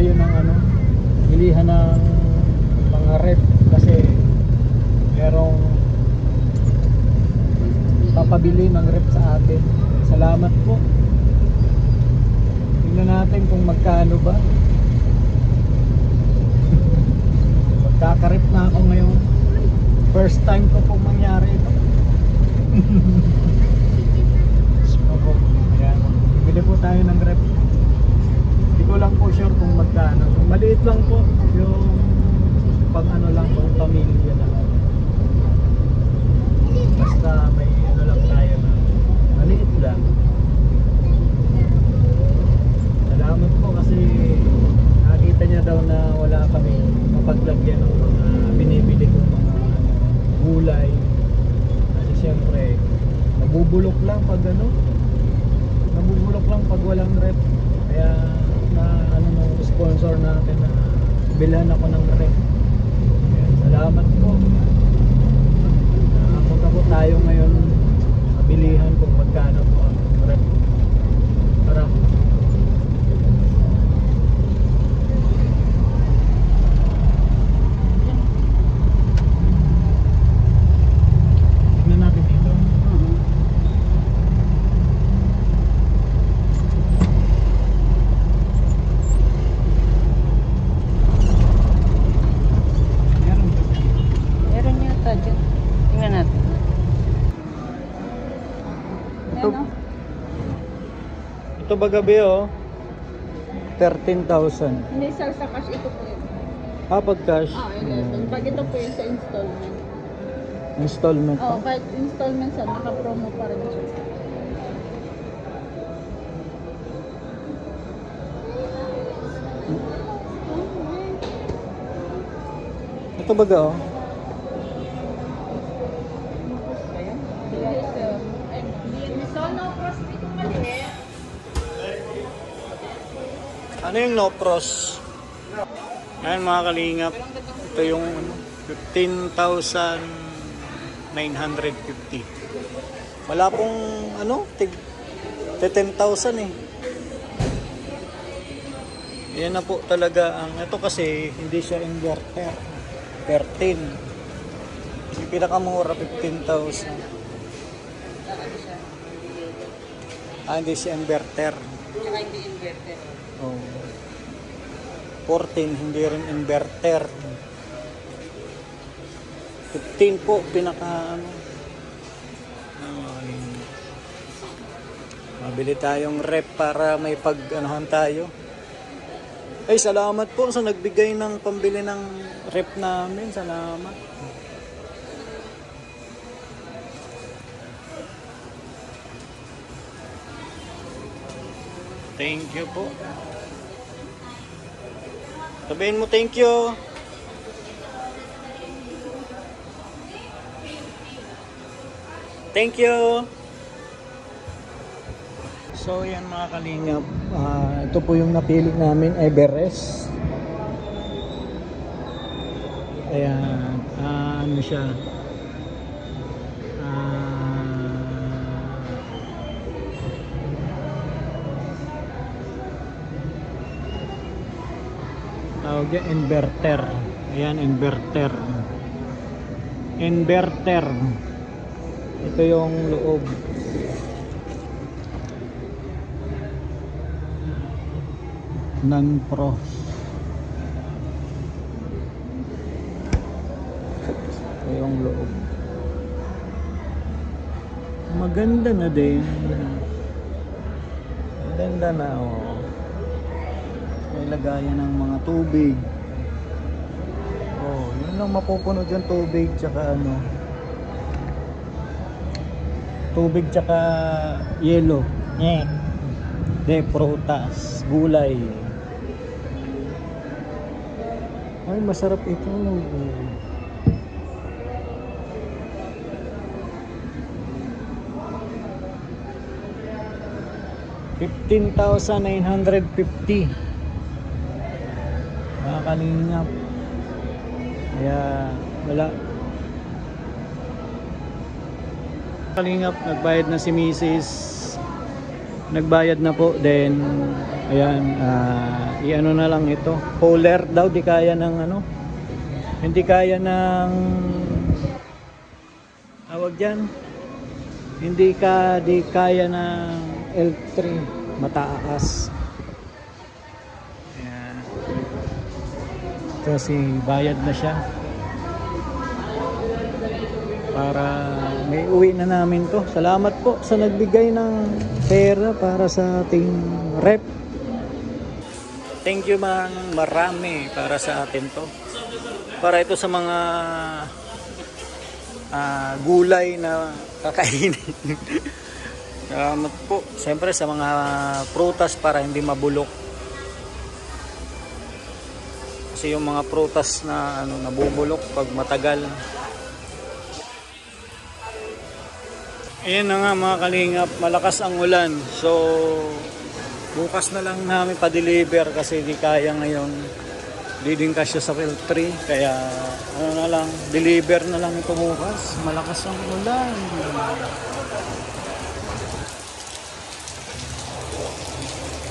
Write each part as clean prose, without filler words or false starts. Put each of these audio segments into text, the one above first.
tayo ng ano, bilihan ng mga rep kasi merong papabili ng rep sa atin. Salamat po. Tingnan natin kung magkano ba. Magkakarep na ako ngayon. First time ko pong mangyari ito. Opo, ayan. Bili po tayo ng rep. Hindi ko lang po sure kung magkano. Maliit lang po yung pang ano lang, pang pamilya na. Basta may ano lang tayo na maliit lang. Salamat po kasi nakita niya daw na wala kami mapaglagyan ng mga binibili kong mga gulay. Kasi siyempre nabubulok lang pag ano, nabubulok lang pag walang rep. Kaya na ano ng sponsor natin na bilhan ako ng rep. Kaya, salamat po. Punta po tayo ngayon sa bilihan kung magkano po ang rep. Para tignan natin dito. Meron yata dyan. Tingnan natin. Ito ba gabi oh? 13,000. Hindi, sir, sa cash ito po yun. Pag cash? Yun. Pag ito po yun sa installment. Installment pa? Pag installment sir, naka-promo pa rin siya. Ito ba ga oh? Yes, sir. Sono cross dito mali. Ano yung no pros? Ayan mga kalingap. Ito yung 15,950. Wala pong ano, 10,000 eh. Yan na po talaga ang ito kasi hindi siya inverter. 13. Yung pinakamura 15,000. Hindi siya inverter. Tsaka hindi inverter. Oh. 14 hindi rin inverter. 15 po pinaka ano. Mabili tayong rep para may pag-anuhan tayo. Ay, salamat po sa nagbigay ng pambili ng rep namin. Salamat. Thank you po. Sabihin mo thank you. Thank you. So yan mga kalingap, ito po yung napili namin, Everest. Ayan, ano siya, tawag yan, inverter. Ayan, inverter. Inverter. Ito yung loob. Non-pro. Ito yung loob. Maganda na din. Maganda na oh. May lagayan ng mga tubig. Oh, yun lang mapupuno dyan, tubig tsaka ano. Tubig tsaka yelo. De prutas, gulay. Ay, masarap ito. 15,950. Mga kalingap. Kaya wala. Kalingap, nagbayad na si Mrs. Nagbayad na po. Then Ayan, i-ano na lang ito. Polar daw, di kaya ng ano. Hindi kaya ng tawag dyan. Di kaya ng L3 mataas. Ayan. Kasi bayad na siya. Para may uwi na namin to. Salamat po sa nagbigay ng pera para sa ating rep. Thank you marami para sa atin to. Para ito sa mga gulay na kakainin. Salamat po. Siyempre sa mga prutas para hindi mabulok. Kasi yung mga prutas na nabubulok pag matagal. Ayan na nga mga kalingap, malakas ang ulan. So, bukas na lang namin pa-deliver kasi di kaya ngayon. Di din kasya sa L3. Kaya, ano na lang, deliver na lang ito bukas. Malakas ang ulan.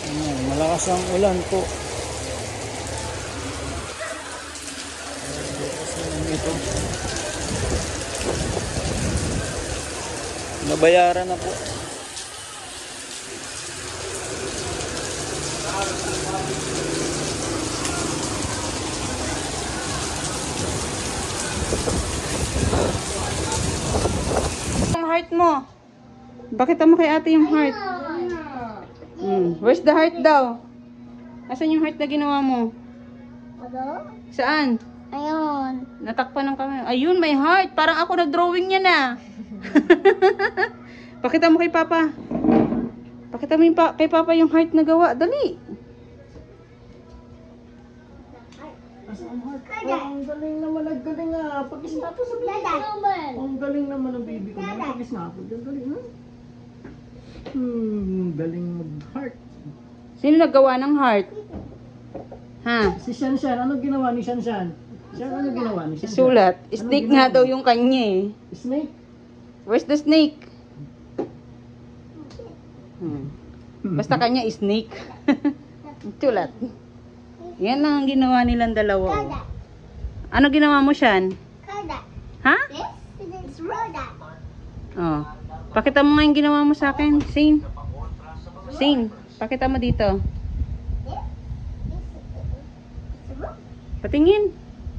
Ayan, malakas ang ulan po. Ito. Nabayaran na po. Ang heart mo. Bakit mo kay ate yung heart? Where's the heart daw? Asan yung heart na ginawa mo? Ano? Saan? Ayun. Natakpan ng kamay. Ayun, may heart. Parang ako nag-drawing niya na. Pakita mo kay Papa. Pakita mo kay Papa yung heart na gawa. Dali. Ang galing naman, naggaling nga. Pag-snap sa baby ko. Ang galing naman ng baby ko. Pag-snap. Ang galing na. Galing mag-heart. Sino naggawa ng heart? Ha? Si Shanshan, ano ginawa ni Shanshan? Siya, ano ginawa ni Shanshan? Sulat. Ano Snake ginawa? nga daw yung kanya eh. Snake? Where's the snake? Basta kanya snake. Sulat. Yan lang ang ginawa nilang dalawa. Oh. Ano ginawa mo, Shan? Ha? Oh. Pakita mo nga yung ginawa mo sa akin. Sing. Sing. Pakita mo dito. Patingin.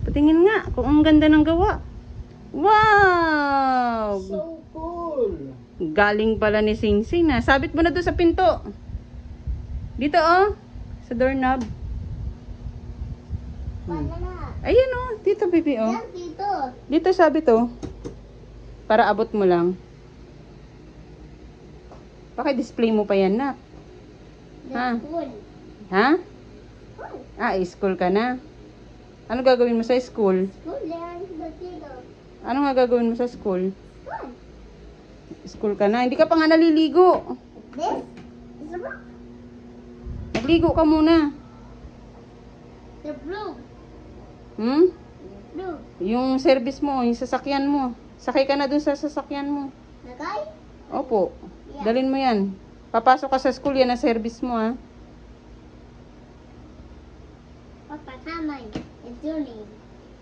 Patingin nga kung ang ganda ng gawa. Wow! So cool! Galing pala ni Sing Sing na. Sabit mo na doon sa pinto. Dito oh. Sa doorknob. Ayan oh. Dito baby oh. Dito sabit oh. Para abot mo lang. Paki-display mo pa yan na. Ha? Ha? School ka na. Ano gagawin mo sa school? Ano nga gagawin mo sa school? School ka na. Hindi ka pa nga naliligo. Nagligo ka muna. Yung service mo, yung sasakyan mo. Sakay ka na dun sa sasakyan mo. Opo. Dalin mo yan. Papasok ka sa school, yan ang service mo ha.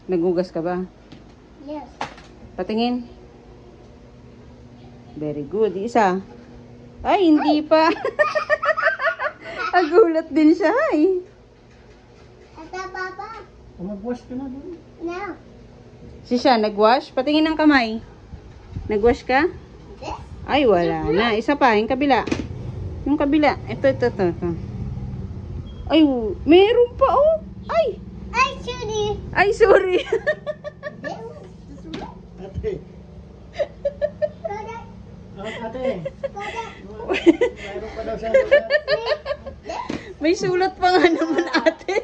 Nagugas ka ba? Yes. Patingin. Very good. Isa. Ay, hindi pa. Nagulat din siya. Ay. Papa. Mag-wash ka na doon. No. Si siya, nagwash? Patingin ng kamay. Nagwash ka? Ay, wala na. Isa pa, yung kabila. Yung kabila. Ito. Ay, meron pa oh. Ay. Ay, sorry. Ate. Ate. Mayroon pa daw siya. May sulat pa nga naman ate.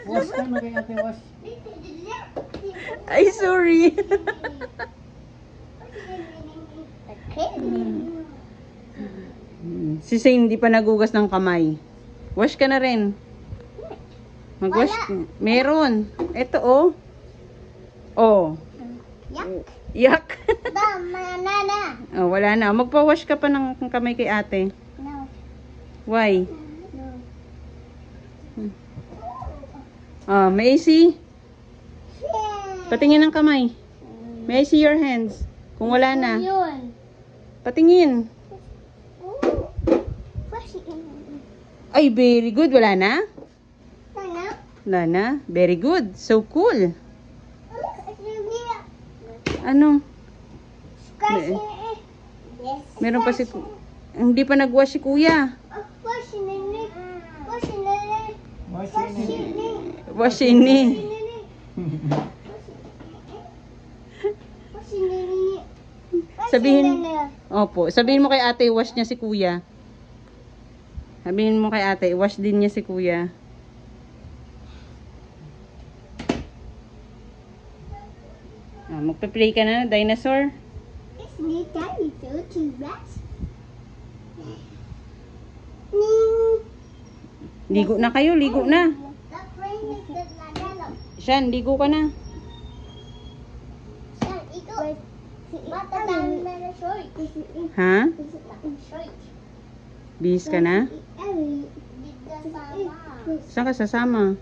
Wash ka na kay ate, wash. Ay, sorry. Si Zane hindi pa nagugas ng kamay. Wash ka na rin. Magwash. Meron. Ito oh. Oh. Yak. Oh, wala na. Magpa-wash ka pa ng kamay kay ate. No. Why? No. Ah, may I see? Patingin ng kamay. May I see your hands? Kung wala na. Yun. Patingin. Oh. Washi. Ay, very good. Wala na? Sana. Wala na. Very good. So cool. Ano? Kasi. Meron pa si... Hindi pa nag-wash si kuya. Washi nene. Washi nene. Washi nene. Wash ini. Washi nene. Sabihin... Opo. Sabihin mo kay ate, wash niya si kuya. Sabihin mo kay ate, wash din niya si kuya. Ah, magpe-play ka na, dinosaur? It's me, Daddy, to rest. Ligo na kayo, ligo na. That rain is the ladalo. Shan, ligo ka na. Saan, ikaw? Bata dami na na short. Ha? Short. Bihis ka na? Di ka sama. Saan ka sasama?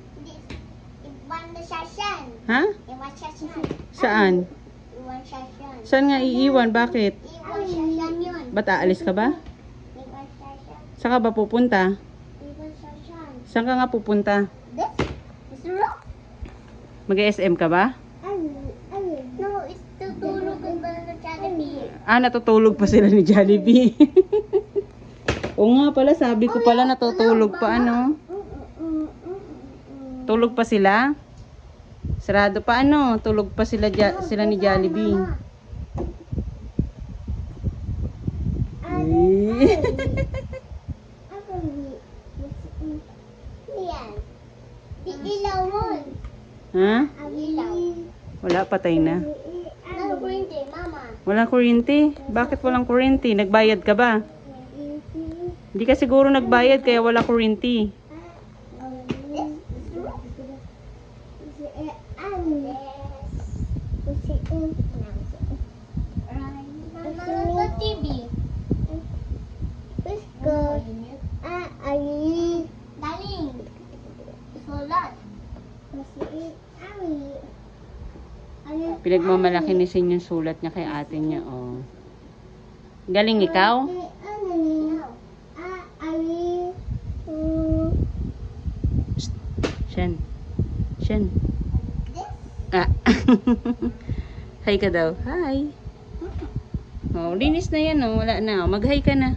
Iwan na siya siyan. Ha? Iwan siya siyan. Saan? Iwan siya siyan. Saan nga iiwan? Bakit? Iwan siya siyan yun. Ba't aalis ka ba? Iwan siya siyan. Saan ka ba pupunta? Iwan siya siyan. Saan ka nga pupunta? This is rock. Mag-SM ka ba? No, it's tutulog ang ba na Jollibee. Ah, natutulog pa sila ni Jollibee. Oo nga pala, sabi ko pala natutulog pa ano. Tulog pa sila? Sarado pa ano, tulog pa sila sila ni Jollibee. Yan. Ilaw mo. Ha? Ilaw. Wala, patay na. Ano kuryente, mama? Walang kuryente? Bakit walang kuryente? Nagbayad ka ba? Hindi ka siguro nagbayad kaya wala kuryente. Nanonood sa TV. Let's go. Daling. Sulat. Pinagmamalaki ni Sin yung sulat niya kay ate niya. Oh. Galing ikaw? Shan. Shan. Ah. Hi ka daw. Hi. Oh, linis na yan oh. Wala na. Mag-hi ka na.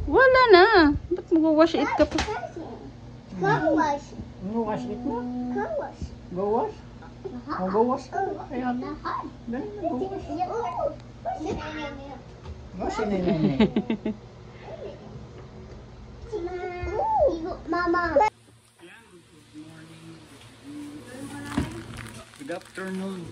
Wala na. Ba't mag-wash it ka pa? Car wash. Go wash it mo. Car wash. Go wash. Oh, go wash ka. Ayan. Lahat. Dali, go wash. Wash ni Mama. Good afternoon.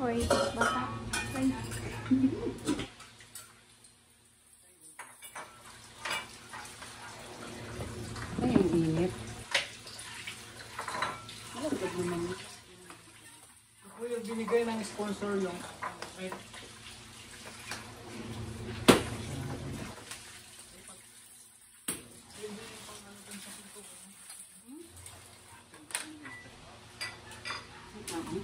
Hoy, bata. Ay, ang init. Ako yung binigay ng sponsor yung Kasi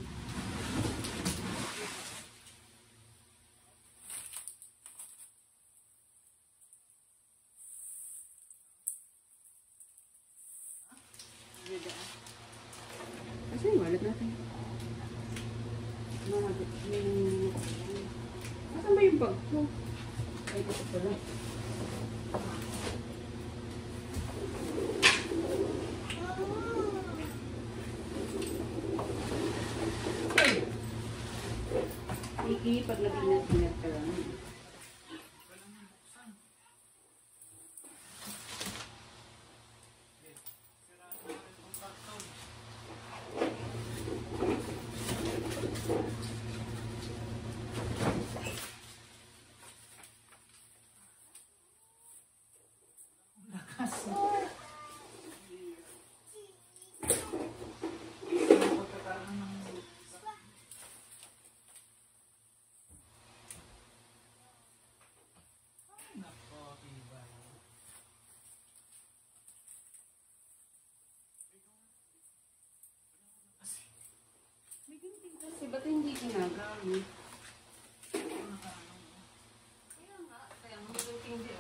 yung wallet natin. Asan ba yung bag ko? Ay, ito pala. Iki, pag nag-inat-inat ka lang. Kasi ba't hindi ginagamit? Kaya nga, kaya nga hindi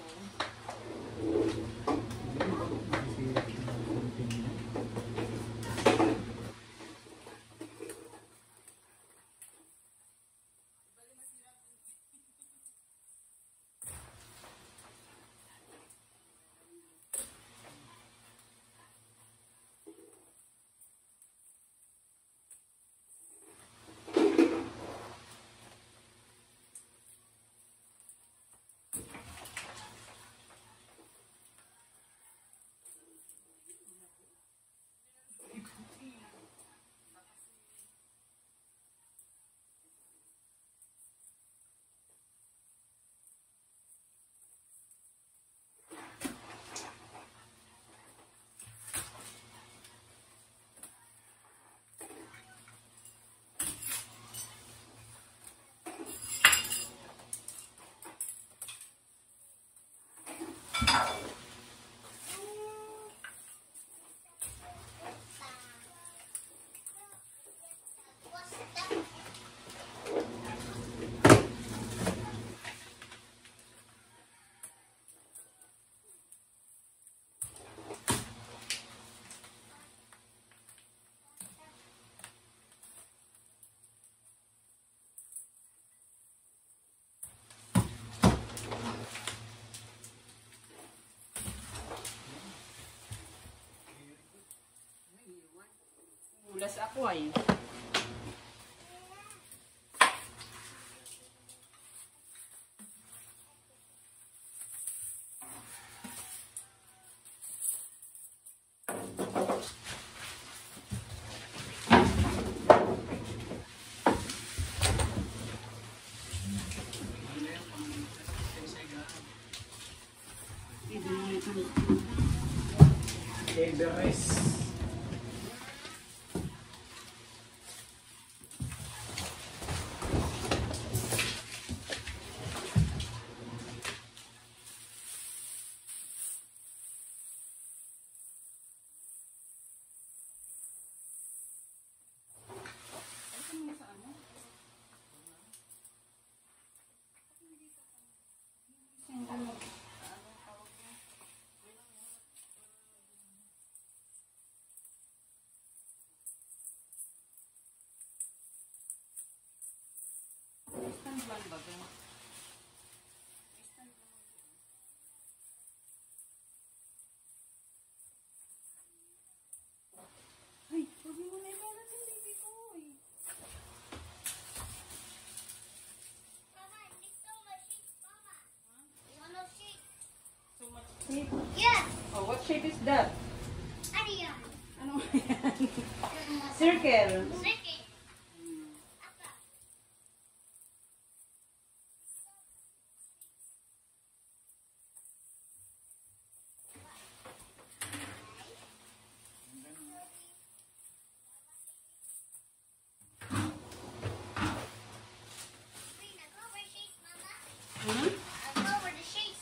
Ulas ako ay. Everest. Ay, huwag mo na ibalat yung baby ko eh. Mama, it's so much shape, Mama. You want no shape? So much shape. Yes. Oh, what shape is that? Ano yan? Ano yan? Circle. Sige. Hmm? I'll go over the shapes.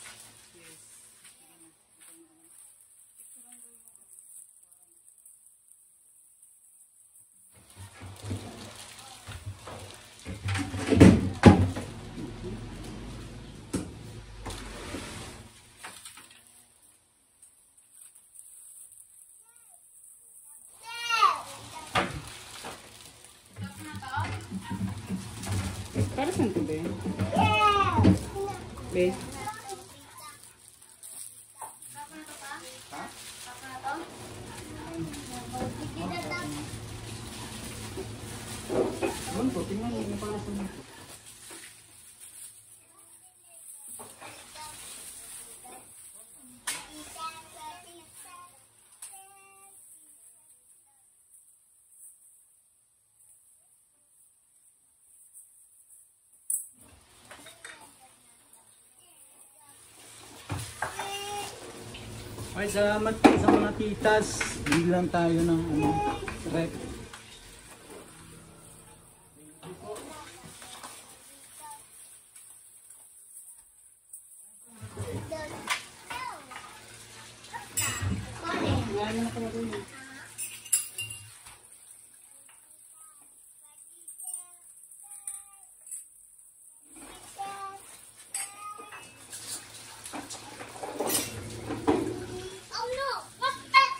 Para saan to, be? Be? Doon po, tingnan mo yung para saan. Ay, salamat po sa mga titas. Biglang tayo ng rep. Oh no! What's that?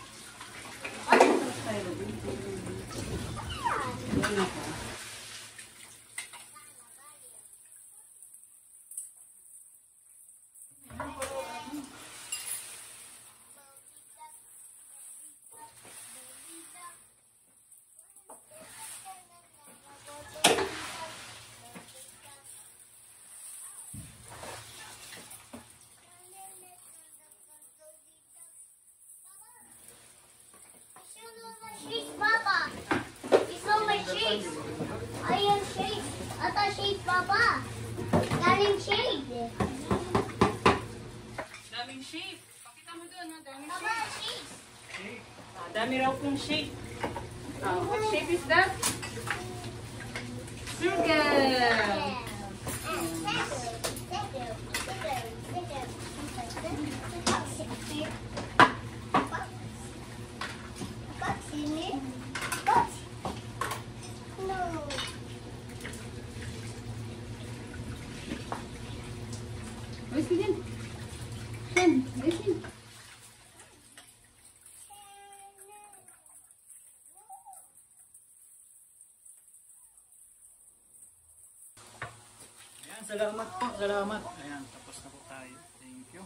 She's Papa. You saw my shades. I am shades. I thought shades Papa. Galing shade. Daming shape. Pakita mo doon, ha? Daming Papa, shape. shades. Dami raw pong shape. What shape is that? Circle. Alis ka dyan. Saan? Alis ka. Ayan, salamat po, salamat. Ayan, tapos na po tayo. Thank you.